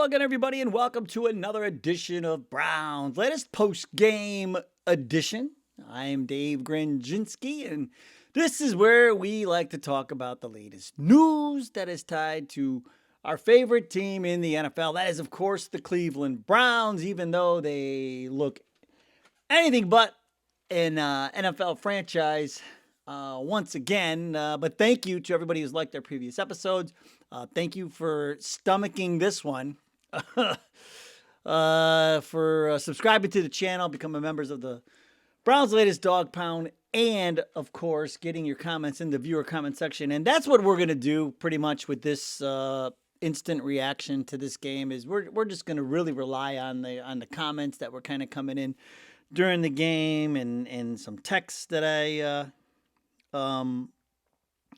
Hello again, everybody, and welcome to another edition of Browns' latest post-game edition. I am Dave Grendzynski, and this is where we like to talk about the latest news that is tied to our favorite team in the NFL. That is, of course, the Cleveland Browns, even though they look anything but an NFL franchise once again. But thank you to everybody who's liked our previous episodes. Thank you for stomaching this one, for subscribing to the channel, becoming members of the Browns' latest dog pound, and, of course, getting your comments in the viewer comment section. And that's what we're going to do pretty much with this instant reaction to this game is we're just going to really rely on the comments that were kind of coming in during the game and some texts that I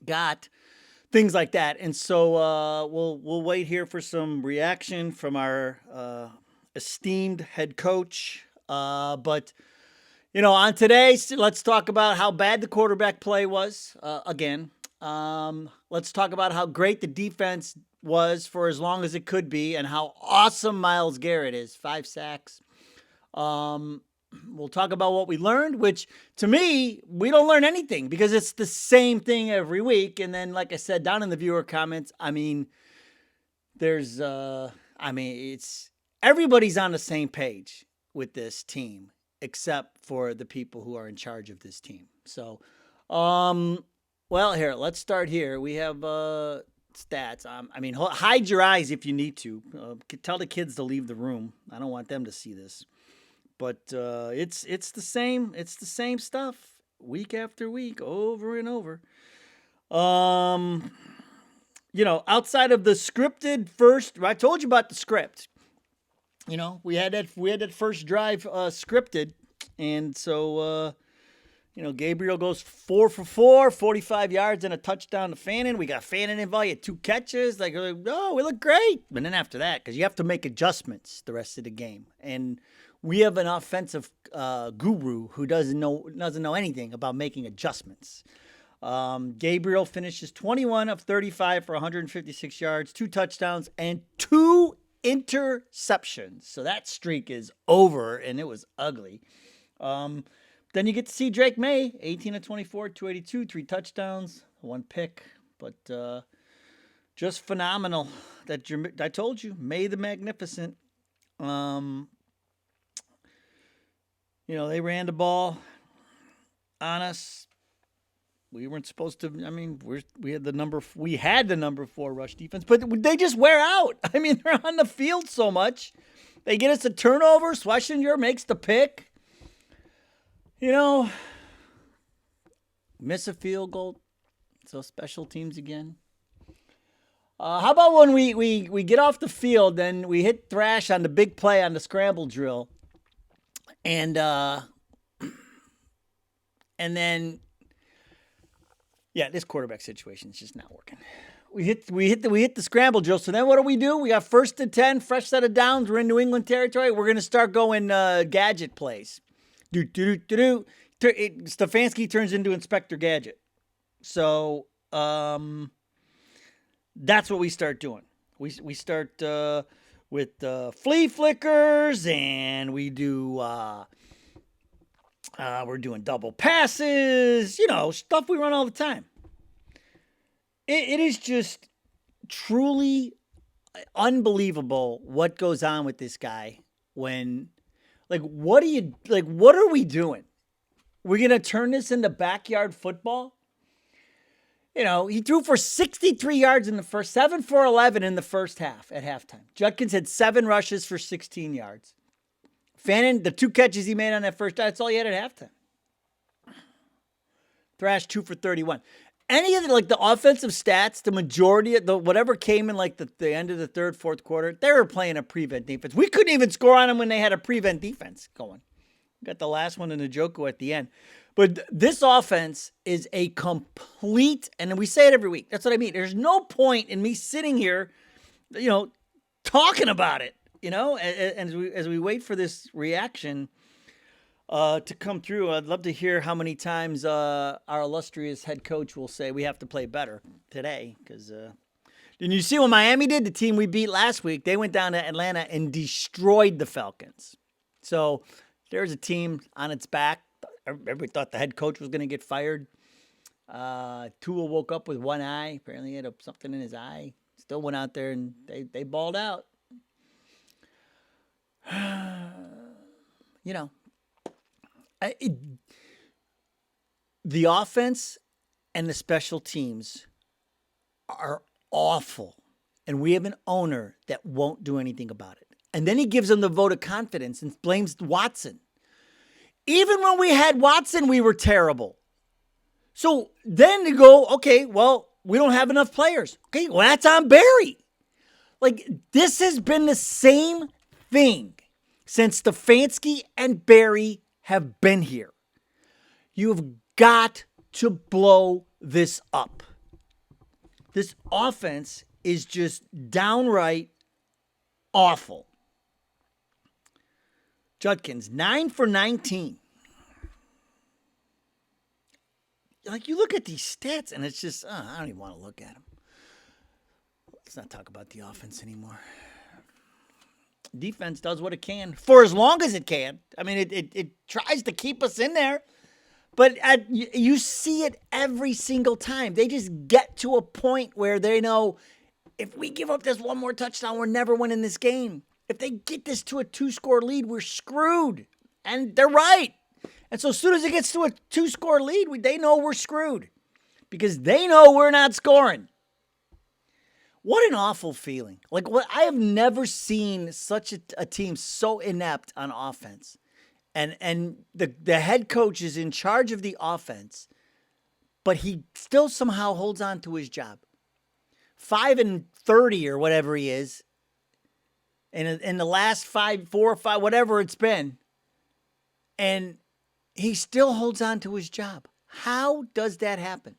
got. Things like that. And so we'll wait here for some reaction from our esteemed head coach. But, on today, let's talk about how bad the quarterback play was again. Let's talk about how great the defense was for as long as it could be and how awesome Myles Garrett is. 5 sacks. We'll talk about what we learned, which to me, we don't learn anything because it's the same thing every week. And then, like I said, down in the viewer comments, it's everybody's on the same page with this team, except for the people who are in charge of this team. So, here, let's start here. We have stats. Hide your eyes if you need to. Tell the kids to leave the room. I don't want them to see this. But it's the same stuff week after week, over and over. Outside of the scripted first, I told you about the script. We had that first drive scripted, and so Gabriel goes 4 for 4, 45 yards and a touchdown to Fannin. We got Fannin involved. He had 2 catches. We look great. But then after that, because you have to make adjustments the rest of the game, and we have an offensive guru who doesn't know anything about making adjustments. Gabriel finishes 21 of 35 for 156 yards, 2 touchdowns, and 2 interceptions. So that streak is over, and it was ugly. Then you get to see Drake May, 18 of 24, 282, 3 touchdowns, 1 pick. But just phenomenal. I told you, May the Magnificent. They ran the ball on us. We weren't supposed to. We had the number 4 rush defense, but they just wear out. They're on the field so much. They get us a turnover. Schlesinger makes the pick. Miss a field goal. So special teams again. How about when we get off the field, then we hit Thrash on the big play on the scramble drill. And then, this quarterback situation is just not working. We hit the scramble drill. So then what do? We got 1st and 10, fresh set of downs. We're in New England territory. We're going to start going gadget plays. Stefanski turns into Inspector Gadget. So that's what we start doing. We start with flea flickers, and we do we're doing double passes, stuff we run all the time. It is just truly unbelievable what goes on with this guy when, what are we doing? We're going to turn this into backyard football? He threw for 63 yards in the first, 7 for 11 in the first half at halftime. Judkins had 7 rushes for 16 yards. Fannin, the 2 catches he made on that first drive, that's all he had at halftime. Thrash 2 for 31. Any of the offensive stats, the majority of whatever came in the end of the third, fourth quarter, they were playing a prevent defense. We couldn't even score on them when they had a prevent defense going. We got the last one in the Njoku at the end. But this offense is a complete, and we say it every week. That's what I mean. There's no point in me sitting here, talking about it, as we wait for this reaction to come through. I'd love to hear how many times our illustrious head coach will say we have to play better today, because And you see what Miami did, the team we beat last week, they went down to Atlanta and destroyed the Falcons. So there's a team on its back. Everybody thought the head coach was going to get fired. Tua woke up with one eye. Apparently he had something in his eye. Still went out there and they balled out. The offense and the special teams are awful. And we have an owner that won't do anything about it. And then he gives them the vote of confidence and blames Watson. Even when we had Watson, we were terrible. So then you go, okay, well, we don't have enough players. Okay, well, that's on Barry. Like, this has been the same thing since Stefanski and Barry have been here. You've got to blow this up. This offense is just downright awful. Judkins, 9 for 19. Like, you look at these stats, and it's just, I don't even want to look at them. Let's not talk about the offense anymore. Defense does what it can for as long as it can. I mean, it tries to keep us in there. But you see it every single time. They just get to a point where they know, if we give up this one more touchdown, we're never winning this game. If they get this to a 2-score lead, we're screwed. And they're right. And so as soon as it gets to a 2-score lead, they know we're screwed. Because they know we're not scoring. What an awful feeling. Like, I have never seen such a team so inept on offense. And the head coach is in charge of the offense, but he still somehow holds on to his job. 5-30 or whatever he is, in the last 4 or 5, whatever it's been, and he still holds on to his job. How does that happen?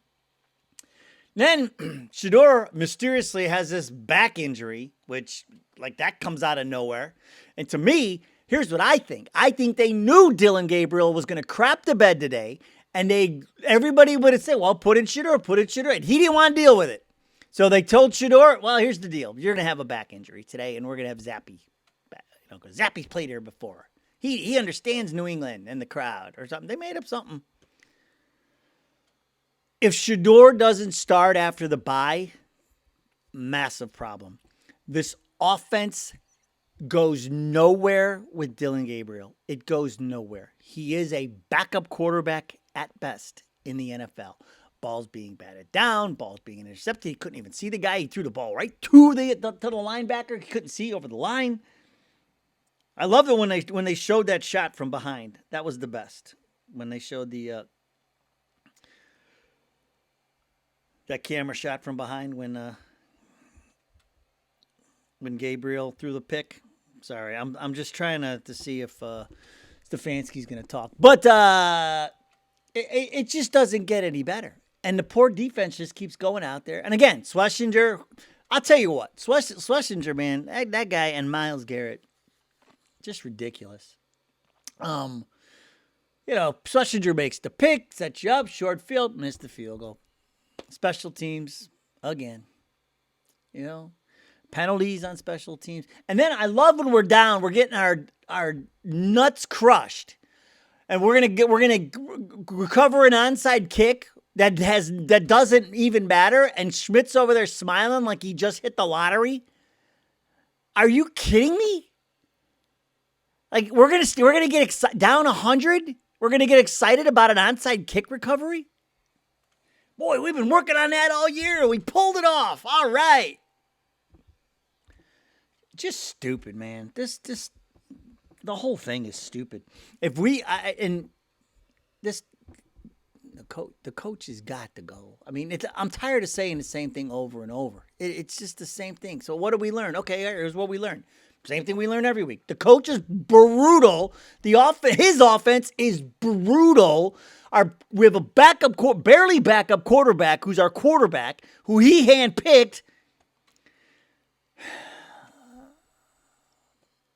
Then Shedeur mysteriously has this back injury, which, like, that comes out of nowhere. And to me, here's what I think. I think they knew Dylan Gabriel was going to crap the bed today, and everybody would have said, well, put in Shedeur. And he didn't want to deal with it. So they told Shedeur, well, here's the deal. You're going to have a back injury today, and we're going to have Zappy. Because Zappy's played here before. He understands New England and the crowd or something. They made up something. If Shedeur doesn't start after the bye, massive problem. This offense goes nowhere with Dylan Gabriel. It goes nowhere. He is a backup quarterback at best in the NFL. Balls being batted down, balls being intercepted. He couldn't even see the guy. He threw the ball right to the linebacker. He couldn't see over the line. I love it when they showed that shot from behind. That was the best. When they showed that camera shot from behind when Gabriel threw the pick. Sorry, I'm just trying to see if Stefanski's going to talk. But it just doesn't get any better. And the poor defense just keeps going out there. And again, Schlesinger, I'll tell you what. Schlesinger, man, that guy and Myles Garrett, just ridiculous. Schlesinger makes the pick, sets you up, short field, missed the field goal. Special teams, again. Penalties on special teams. And then I love when we're down, we're getting our nuts crushed. And we're gonna recover an onside kick that doesn't even matter, and Schmidt's over there smiling like he just hit the lottery. Are you kidding me? Like, we're gonna get down 100? We're gonna get excited about an onside kick recovery? Boy, we've been working on that all year. We pulled it off. All right. Just stupid, man. The whole thing is stupid. The coach has got to go. I mean, I'm tired of saying the same thing over and over. It's just the same thing. So what do we learn? Okay, here's what we learned. Same thing we learn every week. The coach is brutal. His offense is brutal. We have a barely backup quarterback who's our quarterback, who he handpicked.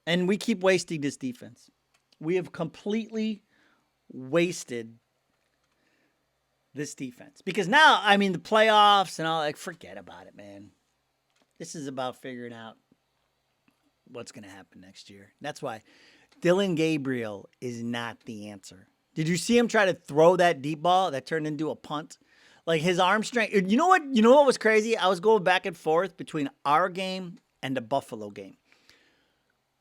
And we keep wasting this defense. We have completely wasted this defense. Because now, I mean, the playoffs and all, forget about it, man. This is about figuring out what's going to happen next year. That's why Dylan Gabriel is not the answer. Did you see him try to throw that deep ball that turned into a punt? Like his arm strength. You know what? You know what was crazy? I was going back and forth between our game and the Buffalo game.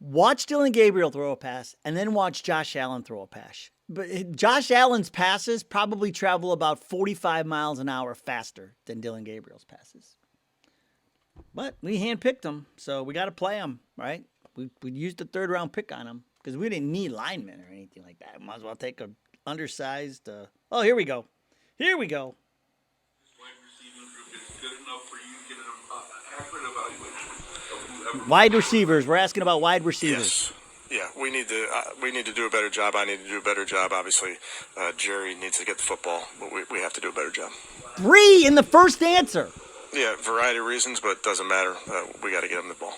Watch Dylan Gabriel throw a pass and then watch Josh Allen throw a pass. But Josh Allen's passes probably travel about 45 miles an hour faster than Dylan Gabriel's passes. But we handpicked him, so we got to play him, right? We used a third-round pick on him because we didn't need linemen or anything like that. Might as well take a undersized. Oh, here we go. Here we go. Wide receivers. We're asking about wide receivers. Yes. Yeah, we need to do a better job. I need to do a better job. Obviously, Jerry needs to get the football, but we have to do a better job. 3 in the first answer. Yeah, variety of reasons, but it doesn't matter. We got to get him the ball.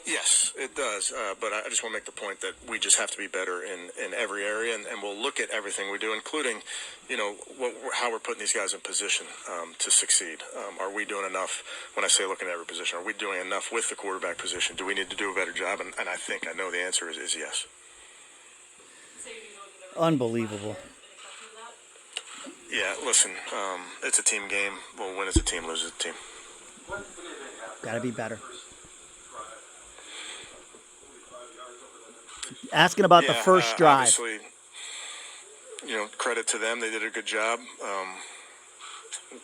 Yes, it does. But I just want to make the point that we just have to be better in every area, and we'll look at everything we do, including, how we're putting these guys in position to succeed. Are we doing enough? When I say looking at every position, are we doing enough with the quarterback position? Do we need to do a better job? And I know the answer is yes. Unbelievable. Yeah, listen, it's a team game. We'll win as a team, lose as a team. Got to be better. Asking about the first drive. Obviously, credit to them. They did a good job.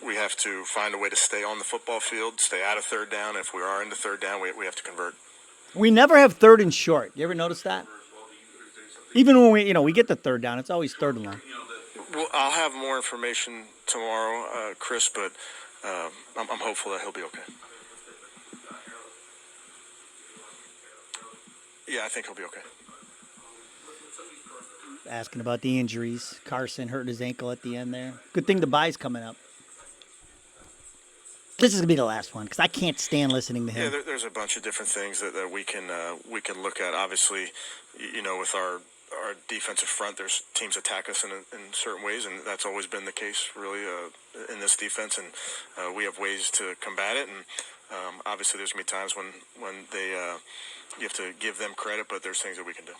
We have to find a way to stay on the football field, stay out of third down. If we are into third down, we have to convert. We never have third and short. You ever notice that? Even when we get the third down, it's always third and long. Well, I'll have more information tomorrow, Chris, but I'm hopeful that he'll be okay. Yeah, I think he'll be okay. Asking about the injuries. Carson hurt his ankle at the end there. Good thing the bye's coming up. This is going to be the last one because I can't stand listening to him. Yeah, there's a bunch of different things that we can look at. Obviously, with our defensive front, there's teams attack us in certain ways, and that's always been the case, really, in this defense. And we have ways to combat it. And obviously, there's going to be times when they you have to give them credit, but there's things that we can do.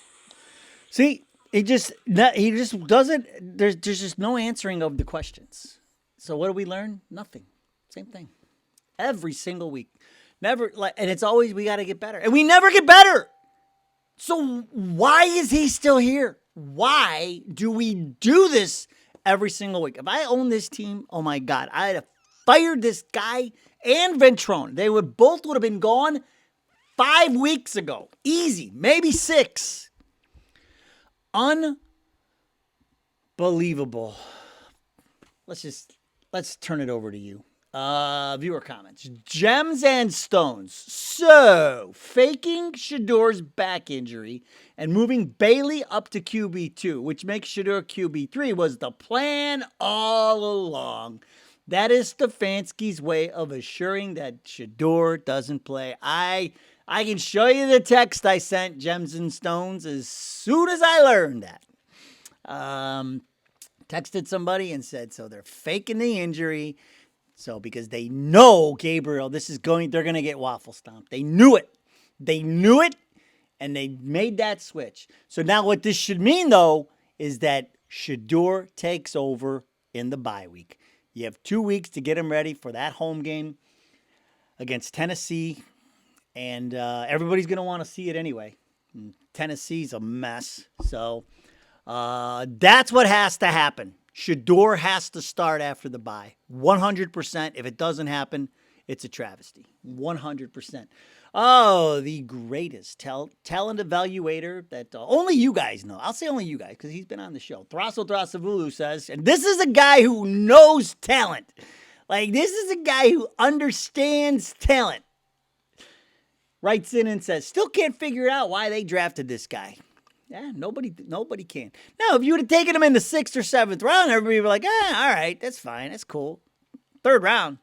See, he just doesn't. There's just no answering of the questions. So what do we learn? Nothing. Same thing. Every single week. Never and it's always we got to get better. And we never get better. So why is he still here? Why do we do this every single week? If I owned this team, oh my God, I'd have fired this guy and Ventrone. They would have been gone 5 weeks ago. Easy. Maybe 6. Unbelievable. Let's turn it over to you. Viewer comments. Gems and Stones. So, faking Shador's back injury and moving Bailey up to QB2, which makes Shador QB3, was the plan all along. That is Stefanski's way of assuring that Shador doesn't play. I can show you the text I sent Gems and Stones as soon as I learned that. Texted somebody and said, so they're faking the injury. So because they know Gabriel, they're going to get waffle stomped. They knew it. And they made that switch. So now what this should mean, though, is that Shador takes over in the bye week. You have 2 weeks to get him ready for that home game against Tennessee. And everybody's going to want to see it anyway. Tennessee's a mess. So that's what has to happen. Shador has to start after the bye. 100%. If it doesn't happen, it's a travesty. 100%. Oh, the greatest talent evaluator that only you guys know. I'll say only you guys because he's been on the show. Thrasso Thrasavulu says, and this is a guy who knows talent. Like, this is a guy who understands talent. Writes in and says, still can't figure out why they drafted this guy. Yeah, nobody can. Now, if you would have taken him in the 6th or 7th round, everybody would be like, all right, that's fine, that's cool. 3rd round.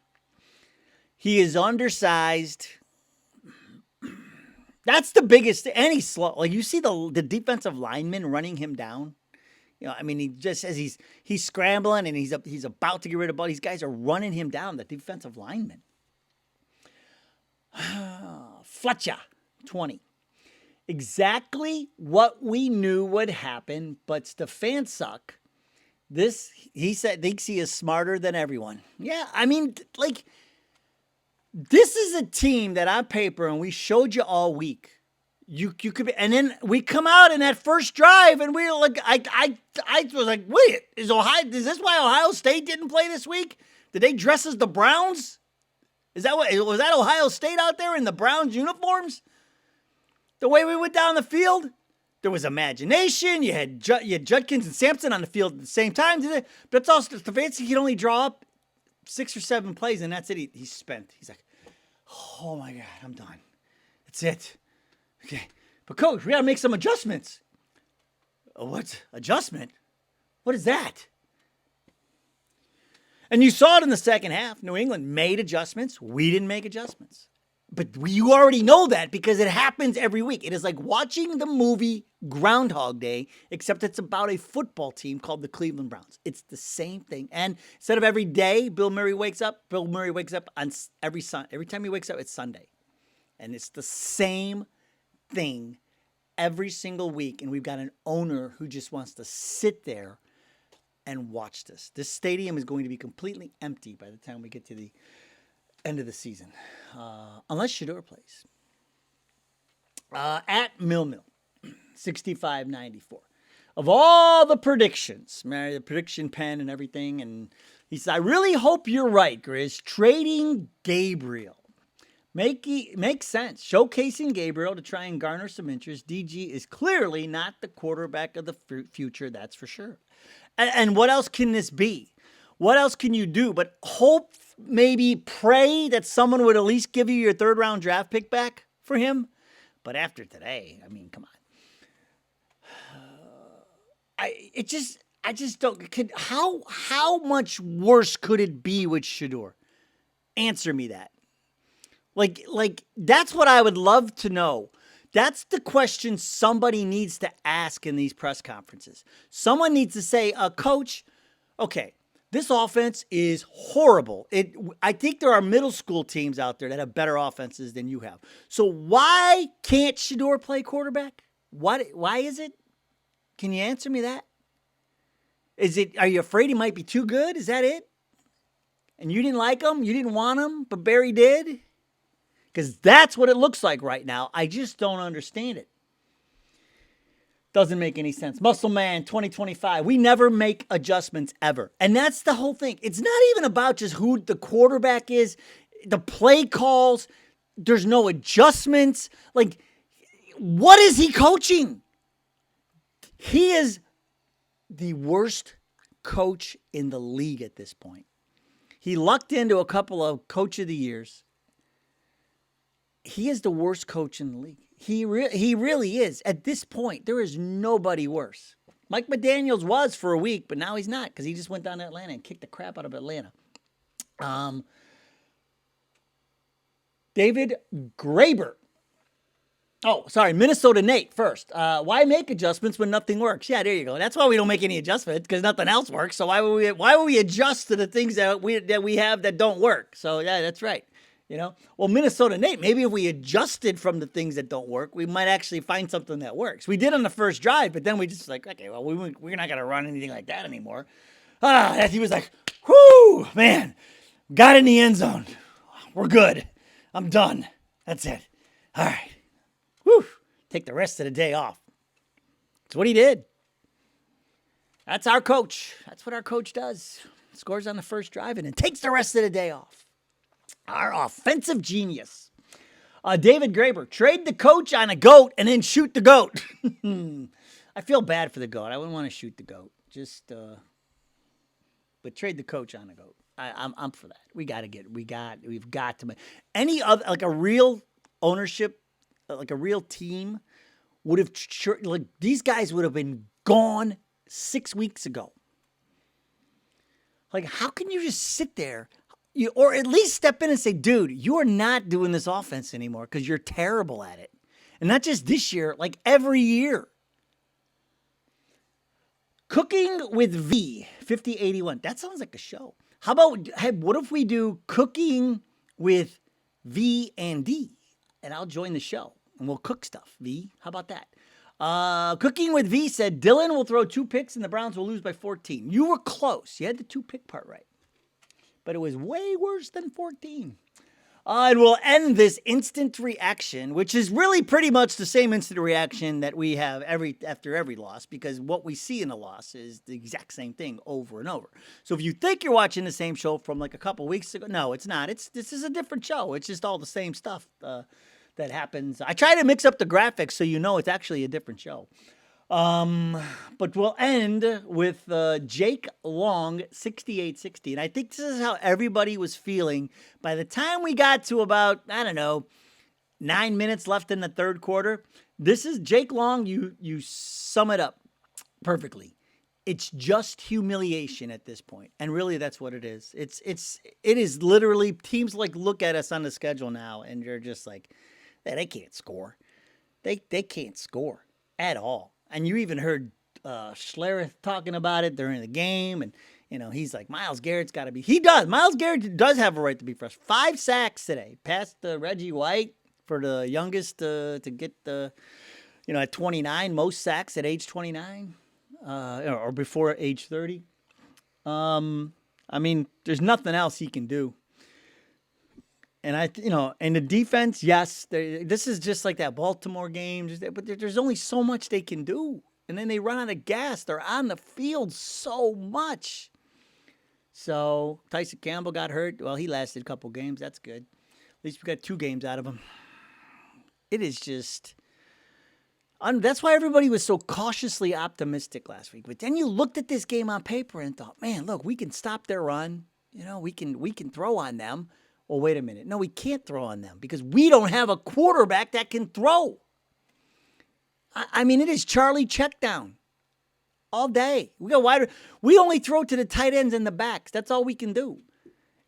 He is undersized. That's the biggest. And he's slow. Like you see the defensive lineman running him down. I mean, he just as he's scrambling and he's about to get rid of the ball. These guys are running him down. The defensive lineman. Fletcher, 20. Exactly what we knew would happen, but Stefanski, he said, thinks he is smarter than everyone. Yeah, I mean, like, this is a team that on paper, and we showed you all week, you could be, and then we come out in that first drive, and we're like, I was like, wait, is this why Ohio State didn't play this week? Did they dress as the Browns? Was that Ohio State out there in the Browns uniforms? The way we went down the field, there was imagination. You had Judkins and Sampson on the field at the same time. But it's also Stefanski could only draw up 6 or 7 plays, and that's it. He's spent. He's like, oh my God, I'm done. That's it. Okay, but coach, we got to make some adjustments. What adjustment? What is that? And you saw it in the second half. New England made adjustments. We didn't make adjustments. But you already know that because it happens every week. It is like watching the movie Groundhog Day, except it's about a football team called the Cleveland Browns. It's the same thing. And instead of every day Bill Murray wakes up on every time he wakes up, it's Sunday. And it's the same thing every single week. And we've got an owner who just wants to sit there and watch this. This stadium is going to be completely empty by the time we get to the end of the season, unless Shador plays. At Mill, 65-94. Of all the predictions, the prediction pen and everything, and he said, I really hope you're right, Grizz. Trading Gabriel. Makes sense. Showcasing Gabriel to try and garner some interest. DG is clearly not the quarterback of the future, that's for sure. And what else can this be? What else can you do but hope, maybe pray that someone would at least give you your 3rd round draft pick back for him? But after today, I mean, come on. I just don't. How much worse could it be with Shador? Answer me that. Like that's what I would love to know. That's the question somebody needs to ask in these press conferences. Someone needs to say, Coach, okay, this offense is horrible. I think there are middle school teams out there that have better offenses than you have. So why can't Shador play quarterback? Why is it? Can you answer me that? Are you afraid he might be too good? Is that it? And you didn't like him? You didn't want him, but Barry did? Because that's what it looks like right now. I just don't understand it. Doesn't make any sense. Muscle Man 2025. We never make adjustments ever. And that's the whole thing. It's not even about just who the quarterback is, the play calls. There's no adjustments. Like, what is he coaching? He is the worst coach in the league at this point. He lucked into a couple of Coach of the Years. He is the worst coach in the league. He really is. At this point, there is nobody worse. Mike McDaniels was for a week, but now he's not because he just went down to Atlanta and kicked the crap out of Atlanta. David Graber. Oh, sorry, Minnesota Nate first. Why make adjustments when nothing works? Yeah, there you go. That's why we don't make any adjustments because nothing else works. So why would we adjust to the things that we have that don't work? So yeah, that's right. Well, Minnesota Nate, maybe if we adjusted from the things that don't work, we might actually find something that works. We did on the first drive, but then we just like, okay, well, we're not going to run anything like that anymore. He was like, whoo, man, got in the end zone. We're good. I'm done. That's it. All right. Whew. Take the rest of the day off. That's what he did. That's our coach. That's what our coach does. Scores on the first drive and then takes the rest of the day off. Our offensive genius. David Graber, trade the coach on a goat and then shoot the goat. I feel bad for the goat. I wouldn't want to shoot the goat. But trade the coach on a goat. I'm for that. We've got to make any other, like a real ownership, like a real team would have, like these guys would have been gone 6 weeks ago. Like, how can you just sit there? Or at least step in and say, dude, you are not doing this offense anymore because you're terrible at it. And not just this year, like every year. Cooking with V, 5081. That sounds like a show. How about, hey, what if we do cooking with V and D? And I'll join the show and we'll cook stuff. V, how about that? Cooking with V said Dylan will throw 2 picks and the Browns will lose by 14. You were close. You had the 2-pick part right. But it was way worse than 14. And we'll end this instant reaction, which is really pretty much the same instant reaction that we have after every loss, because what we see in a loss is the exact same thing over and over. So if you think you're watching the same show from like a couple weeks ago, no, it's not. This is a different show. It's just all the same stuff that happens. I try to mix up the graphics so you know it's actually a different show. But we'll end with Jake Long 6860. And I think this is how everybody was feeling by the time we got to about, 9 minutes left in the third quarter. This is Jake Long. You sum it up perfectly. It's just humiliation at this point. And really that's what it is. It is literally teams like look at us on the schedule now and you're just like, they can't score. They can't score at all. And you even heard Schlereth talking about it during the game. And, he's like, Myles Garrett's got to be. He does. Myles Garrett does have a right to be fresh. 5 sacks today. Passed Reggie White for the youngest to get at 29, most sacks at age 29 or before age 30. There's nothing else he can do. And and the defense, yes, this is just like that Baltimore game, but there's only so much they can do. And then they run out of gas. They're on the field so much. So Tyson Campbell got hurt. Well, he lasted a couple games. That's good. At least we got 2 games out of him. It is just, that's why everybody was so cautiously optimistic last week. But then you looked at this game on paper and thought, man, look, we can stop their run. We can throw on them. Well, wait a minute. No, we can't throw on them because we don't have a quarterback that can throw. It is Charlie check down all day. We only throw to the tight ends and the backs. That's all we can do.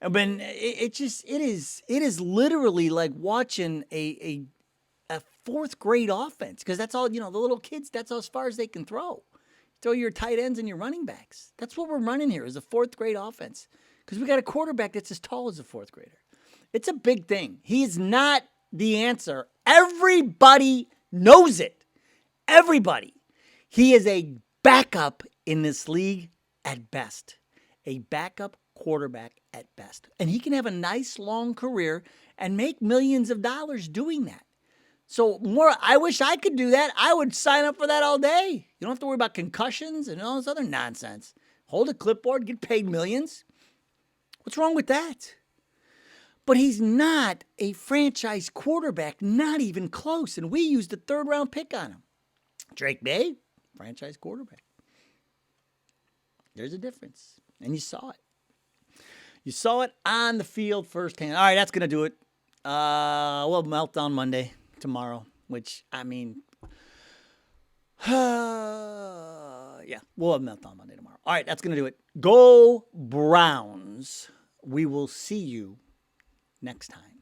It is literally like watching a 4th grade offense because that's all, the little kids, that's as far as they can throw. Throw your tight ends and your running backs. That's what we're running here is a 4th grade offense because we got a quarterback that's as tall as a 4th grader. It's a big thing. He's not the answer. Everybody knows it. Everybody. He is a backup in this league at best. A backup quarterback at best. And he can have a nice long career and make millions of dollars doing that. So I wish I could do that. I would sign up for that all day. You don't have to worry about concussions and all this other nonsense. Hold a clipboard, get paid millions. What's wrong with that? But he's not a franchise quarterback, not even close. And we used a 3rd-round pick on him. Drake May, franchise quarterback. There's a difference. And you saw it. You saw it on the field firsthand. All right, that's going to do it. We'll melt on Monday, tomorrow, which, yeah, we'll have melt on Monday tomorrow. All right, that's going to do it. Go Browns. We will see you next time.